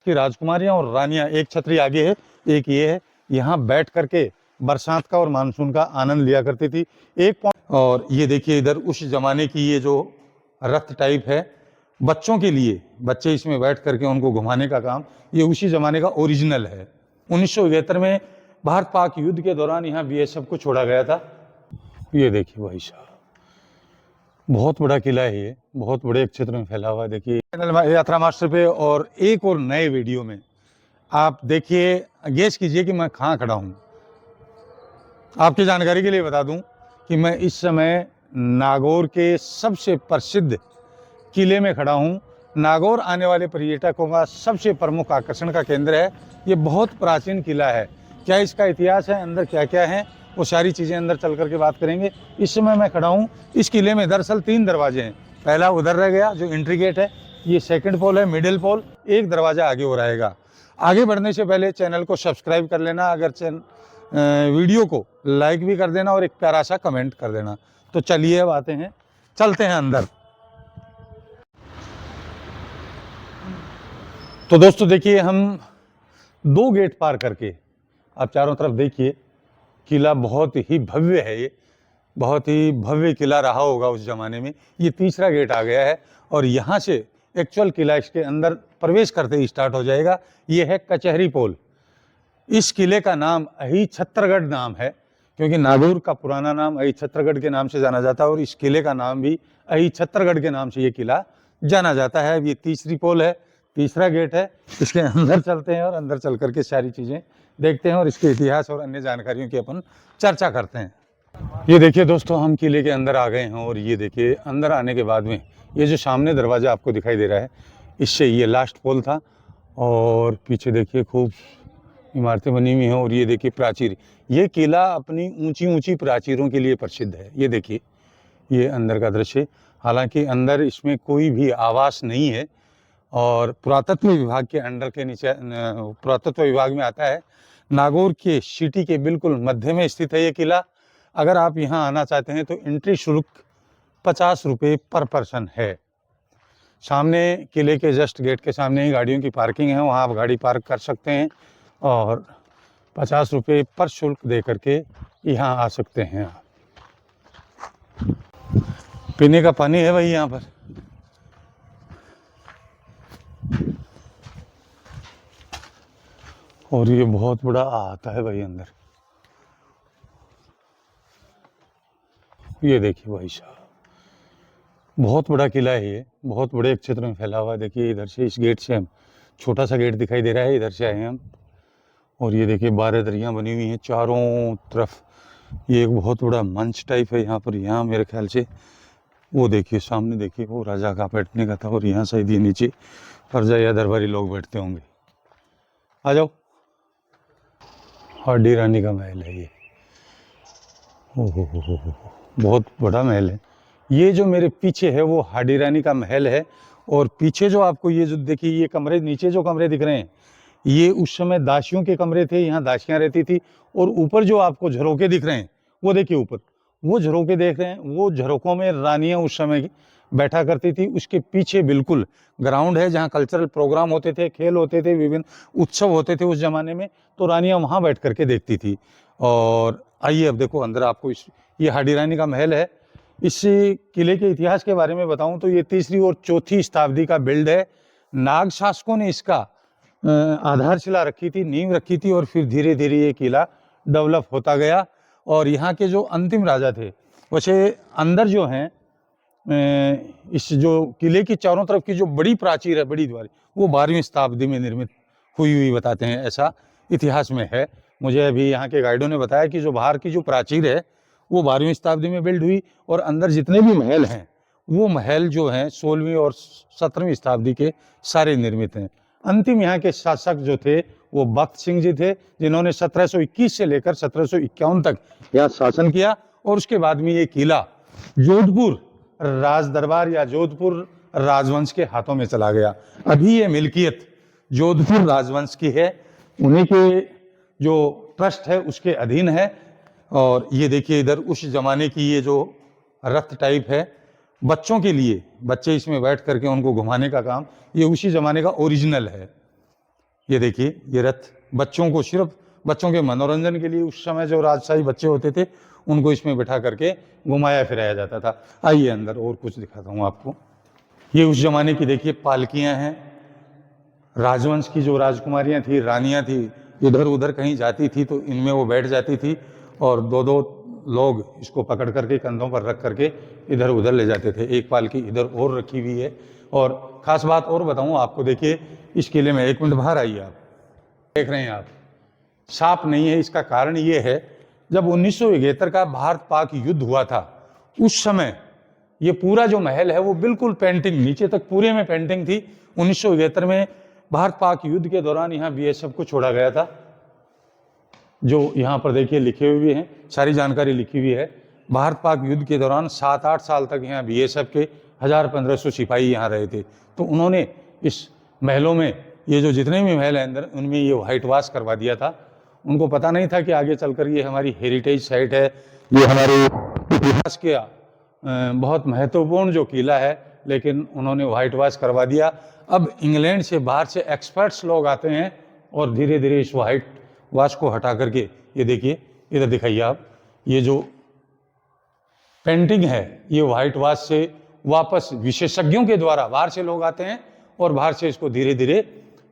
की राजकुमारियां और रानियां, एक छतरी आगे है एक ये है, यहाँ बैठ करके बरसात का और मानसून का आनंद लिया करती थी। और ये देखिए इधर उस जमाने की ये जो रथ टाइप है बच्चों के लिए, बच्चे इसमें बैठ करके उनको घुमाने का काम, ये उसी जमाने का ओरिजिनल है। 1971 में भारत पाक युद्ध के दौरान यहाँ बीएसएफ को छोड़ा गया था। ये देखिए भाई साहब, बहुत बड़ा किला है ये, बहुत बड़े क्षेत्र में फैला हुआ है। देखिए चैनल यात्रा मास्टर पे और एक और नए वीडियो में आप देखिए, गेस कीजिए कि मैं कहाँ खड़ा हूँ। आपकी जानकारी के लिए बता दूं कि मैं इस समय नागौर के सबसे प्रसिद्ध किले में खड़ा हूं। नागौर आने वाले पर्यटकों का सबसे प्रमुख आकर्षण का केंद्र है। ये बहुत प्राचीन किला है। क्या इसका इतिहास है, अंदर क्या क्या है, वो सारी चीज़ें अंदर चल करके बात करेंगे। इस समय मैं खड़ा हूँ इस किले में। दरअसल 3 दरवाजे हैं। पहला उधर रह गया जो एंट्री गेट है, ये सेकंड पोल है, मिडिल पोल, एक दरवाज़ा आगे हो रहेगा। आगे बढ़ने से पहले चैनल को सब्सक्राइब कर लेना, अगर वीडियो को लाइक भी कर देना और एक प्यारा सा कमेंट कर देना। तो चलिए अब आते हैं, चलते हैं अंदर। तो दोस्तों देखिए, हम 2 गेट पार करके, आप चारों तरफ देखिए, किला बहुत ही भव्य है। ये बहुत ही भव्य किला रहा होगा उस जमाने में। ये तीसरा गेट आ गया है और यहाँ से एक्चुअल किला इसके अंदर प्रवेश करते ही स्टार्ट हो जाएगा। ये है कचहरी पोल। इस किले का नाम अहिछत्रगढ़ नाम है, क्योंकि नागौर का पुराना नाम अहिछत्रगढ़ के नाम से जाना जाता है और इस किले का नाम भी अहिछत्रगढ़ के नाम से ये किला जाना जाता है। ये तीसरी पोल है, तीसरा गेट है। इसके अंदर चलते हैं और अंदर चल करके सारी चीज़ें देखते हैं और इसके इतिहास और अन्य जानकारियों की अपन चर्चा करते हैं। ये देखिए दोस्तों, हम किले के अंदर आ गए हैं और ये देखिए अंदर आने के बाद में ये जो सामने दरवाज़ा आपको दिखाई दे रहा है, इससे ये लास्ट पोल था। और पीछे देखिए खूब इमारतें बनी हुई हैं और ये देखिए प्राचीर। ये किला अपनी ऊंची ऊंची प्राचीरों के लिए प्रसिद्ध है। ये देखिए ये अंदर का दृश्य। हालांकि अंदर इसमें कोई भी आवास नहीं है और पुरातत्व विभाग के अंडर के नीचे पुरातत्व विभाग में आता है। नागौर के सिटी के बिल्कुल मध्य में स्थित है ये किला। अगर आप यहाँ आना चाहते हैं तो एंट्री शुल्क 50 रुपये पर पर्सन है। सामने किले के जस्ट गेट के सामने ही गाड़ियों की पार्किंग है, वहाँ आप गाड़ी पार्क कर सकते हैं और 50 रुपये पर शुल्क दे करके यहाँ आ सकते हैं आप। पीने का पानी है भाई यहाँ पर। और ये बहुत बड़ा आता है भाई अंदर। ये देखिए भाई साहब, बहुत बड़ा किला है ये, बहुत बड़े क्षेत्र में फैला हुआ है। देखिए इधर से, इस गेट से हम, छोटा सा गेट दिखाई दे रहा है, इधर से आए हम। और ये देखिए 12 दरियाँ बनी हुई हैं चारों तरफ। ये एक बहुत बड़ा मंच टाइप है यहाँ पर। यहाँ मेरे ख्याल से वो देखिए सामने देखिए, वो राजा का बैठने का था और यहाँ शायद ये नीचे प्रजा या दरबारी लोग बैठते होंगे। आ जाओ। हाडी रानी का महल है ये। हो, बहुत बड़ा महल है। ये जो मेरे पीछे है वो हाडी रानी का महल है। और पीछे जो आपको ये जो देखिए, ये कमरे, नीचे जो कमरे दिख रहे हैं, ये उस समय दासियों के कमरे थे। यहाँ दासियाँ रहती थी। और ऊपर जो आपको झरोके दिख रहे हैं, वो देखिए ऊपर वो झरोके देख रहे हैं, वो झरोकों में रानियाँ उस समय बैठा करती थी। उसके पीछे बिल्कुल ग्राउंड है जहाँ कल्चरल प्रोग्राम होते थे, खेल होते थे, विभिन्न उत्सव होते थे उस जमाने में, तो रानियाँ वहाँ बैठ करके देखती थी। और आइए अब देखो अंदर आपको ये हाडी रानी का महल है। इस किले के इतिहास के बारे में बताऊं तो ये 3री और 4थी शताब्दी का बिल्ड है। नाग शासकों ने इसका आधारशिला रखी थी, नींव रखी थी और फिर धीरे धीरे ये किला डेवलप होता गया। और यहाँ के जो अंतिम राजा थे, वैसे अंदर जो हैं इस जो किले की चारों तरफ की जो बड़ी प्राचीर है, बड़ी दीवार, वो 12वीं शताब्दी में निर्मित हुई बताते हैं, ऐसा इतिहास में है। मुझे अभी यहाँ के गाइडों ने बताया कि जो बाहर की जो प्राचीर है वो 12वीं शताब्दी में बिल्ड हुई और अंदर जितने भी महल हैं वो महल जो हैं 16वीं और 17वीं शताब्दी के सारे निर्मित हैं। अंतिम यहाँ के शासक जो थे वो बख्त सिंह जी थे, जिन्होंने 1721 से लेकर 1751 तक यहाँ शासन किया। और उसके बाद में ये किला जोधपुर राज दरबार या जोधपुर राजवंश के हाथों में चला गया। अभी ये मिल्कियत जोधपुर राजवंश की है, उन्हीं के जो ट्रस्ट है उसके अधीन है। और ये देखिए इधर उस जमाने की ये जो रथ टाइप है बच्चों के लिए, बच्चे इसमें बैठ करके उनको घुमाने का काम, ये उसी जमाने का ओरिजिनल है। ये देखिए, ये रथ बच्चों को, सिर्फ बच्चों के मनोरंजन के लिए उस समय जो राजशाही बच्चे होते थे उनको इसमें बिठा करके घुमाया फिराया जाता था। आइए अंदर और कुछ दिखाता हूँ आपको। ये उस जमाने की देखिए पालकियाँ हैं। राजवंश की जो राजकुमारियाँ थी, रानियाँ थी, इधर उधर कहीं जाती थी तो इनमें वो बैठ जाती थी और दो दो लोग इसको पकड़ करके कंधों पर रख करके इधर उधर ले जाते थे। एक पालकी इधर और रखी हुई है। और ख़ास बात और बताऊँ आपको, देखिए इस किले में, एक मिनट बाहर आइए, आप देख रहे हैं, आप सांप नहीं है। इसका कारण ये है, जब 1971 का भारत पाक युद्ध हुआ था उस समय ये पूरा जो महल है वो बिल्कुल पेंटिंग, नीचे तक पूरे में पेंटिंग थी। 1971 में भारत पाक युद्ध के दौरान यहाँ बीएसएफ को छोड़ा गया था। जो यहाँ पर देखिए लिखे हुए हैं, सारी जानकारी लिखी हुई है। भारत पाक युद्ध के दौरान 7-8 साल तक यहाँ बीएसएफ के 1000-1500 सिपाही यहाँ रहे थे। तो उन्होंने इस महलों में, ये जो जितने भी महल हैं अंदर, उनमें ये वाइट वॉश करवा दिया था। उनको पता नहीं था कि आगे चलकर ये हमारी हेरिटेज साइट है, ये हमारे इतिहास के बहुत महत्वपूर्ण जो किला है, लेकिन उन्होंने वाइट वॉश करवा दिया। अब इंग्लैंड से, बाहर से एक्सपर्ट्स लोग आते हैं और धीरे धीरे इस वाइट वॉश को हटा करके, ये देखिए, इधर दिखाइए आप, ये जो पेंटिंग है ये वाइट वॉश से वापस विशेषज्ञों के द्वारा, बाहर से लोग आते हैं और बाहर से इसको धीरे धीरे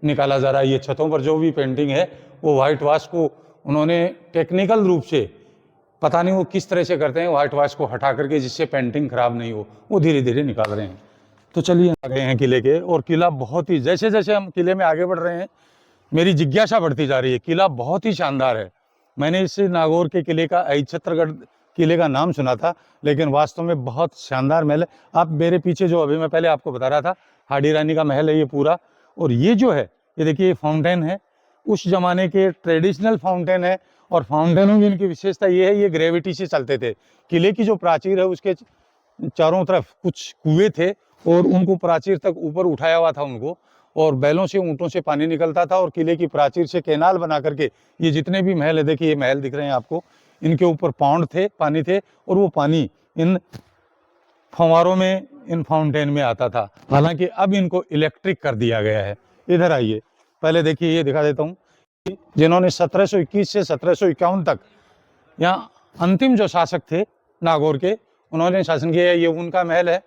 निकाला जा रहा है। ये छतों पर जो भी पेंटिंग है वो वाइट वॉश को उन्होंने टेक्निकल रूप से, पता नहीं वो किस तरह से करते हैं, व्हाइट वॉश को हटा करके, जिससे पेंटिंग खराब नहीं हो, वो धीरे धीरे निकाल रहे हैं। तो चलिए आ गए हैं किले के, और किला बहुत ही, जैसे जैसे हम किले में आगे बढ़ रहे हैं मेरी जिज्ञासा बढ़ती जा रही है। किला बहुत ही शानदार है। मैंने इस नागौर के किले का, छत्तरगढ़ किले का नाम सुना था, लेकिन वास्तव में बहुत शानदार महल है। आप मेरे पीछे जो अभी मैं पहले आपको बता रहा था, हाडी रानी का महल है ये पूरा। और ये जो है, ये देखिए, ये फाउंटेन है, उस जमाने के ट्रेडिशनल फाउंटेन है। और फाउंटेनों की इनकी विशेषता ये है, ये ग्रेविटी से चलते थे। किले की जो प्राचीर है उसके चारों तरफ कुछ कुएं थे और उनको प्राचीर तक ऊपर उठाया हुआ था उनको, और बैलों से, ऊँटों से पानी निकलता था और किले की प्राचीर से कैनाल बना करके ये जितने भी महल है, देखिए ये महल दिख रहे हैं आपको, इनके ऊपर पाउंड थे, पानी थे, और वो पानी इन फंवारों में, इन फाउंटेन में आता था। हालांकि अब इनको इलेक्ट्रिक कर दिया गया है। इधर आइए, पहले देखिए, ये दिखा देता हूँ, जिन्होंने 1721 से 1751 तक यहाँ अंतिम जो शासक थे नागौर के, उन्होंने शासन किया, ये उनका महल है।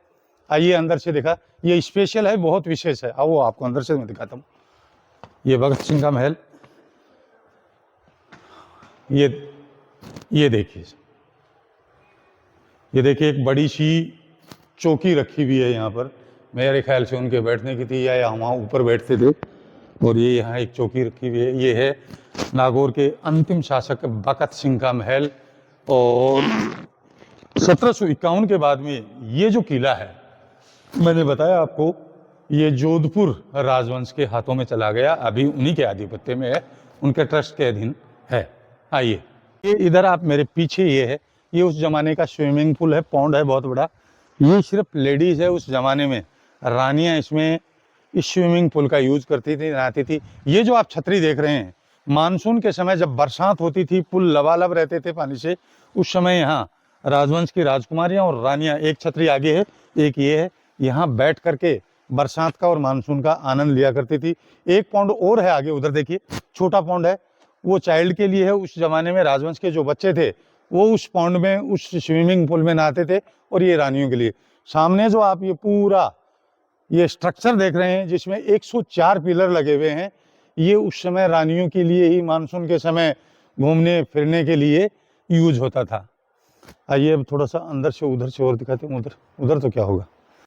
आइए अंदर से दिखा, ये स्पेशल है, बहुत विशेष है। आओ आपको अंदर से मैं दिखाता हूँ। ये भगत सिंह का महल, ये देखिए, ये देखिए, एक बड़ी सी चौकी रखी हुई है यहाँ पर, मेरे ख्याल से उनके बैठने की थी, या वहाँ ऊपर बैठते थे। और ये यहाँ एक चौकी रखी हुई है। ये है नागौर के अंतिम शासक भगत सिंह का महल। और 1751 के बाद में ये जो किला है, मैंने बताया आपको, ये जोधपुर राजवंश के हाथों में चला गया, अभी उन्हीं के आधिपत्य में है, उनके ट्रस्ट के अधीन है। आइए, ये इधर आप मेरे पीछे, ये है, ये उस जमाने का स्विमिंग पूल है, पौंड है बहुत बड़ा। ये सिर्फ लेडीज है, उस जमाने में रानियां इसमें इस स्विमिंग पूल का यूज करती थी, नहाती थी। ये जो आप छतरी देख रहे हैं, मानसून के समय जब बरसात होती थी, पुल लबालब रहते थे पानी से, उस समय यहाँ राजवंश की राजकुमारियां और रानियां, एक छतरी आगे है, एक ये है, यहाँ बैठ करके बरसात का और मानसून का आनंद लिया करती थी। एक पौंड और है आगे, उधर देखिए, छोटा पौंड है, वो चाइल्ड के लिए है। उस जमाने में राजवंश के जो बच्चे थे वो उस पौंड में, उस स्विमिंग पूल में नहाते थे, और ये रानियों के लिए। सामने जो आप ये पूरा ये स्ट्रक्चर देख रहे हैं, जिसमें 104 पिलर लगे हुए हैं, ये उस समय रानियों के लिए ही, मानसून के समय घूमने फिरने के लिए यूज होता था। आइए अब थोड़ा सा अंदर से, उधर से और दिखाते हैं। उधर तो क्या होगा।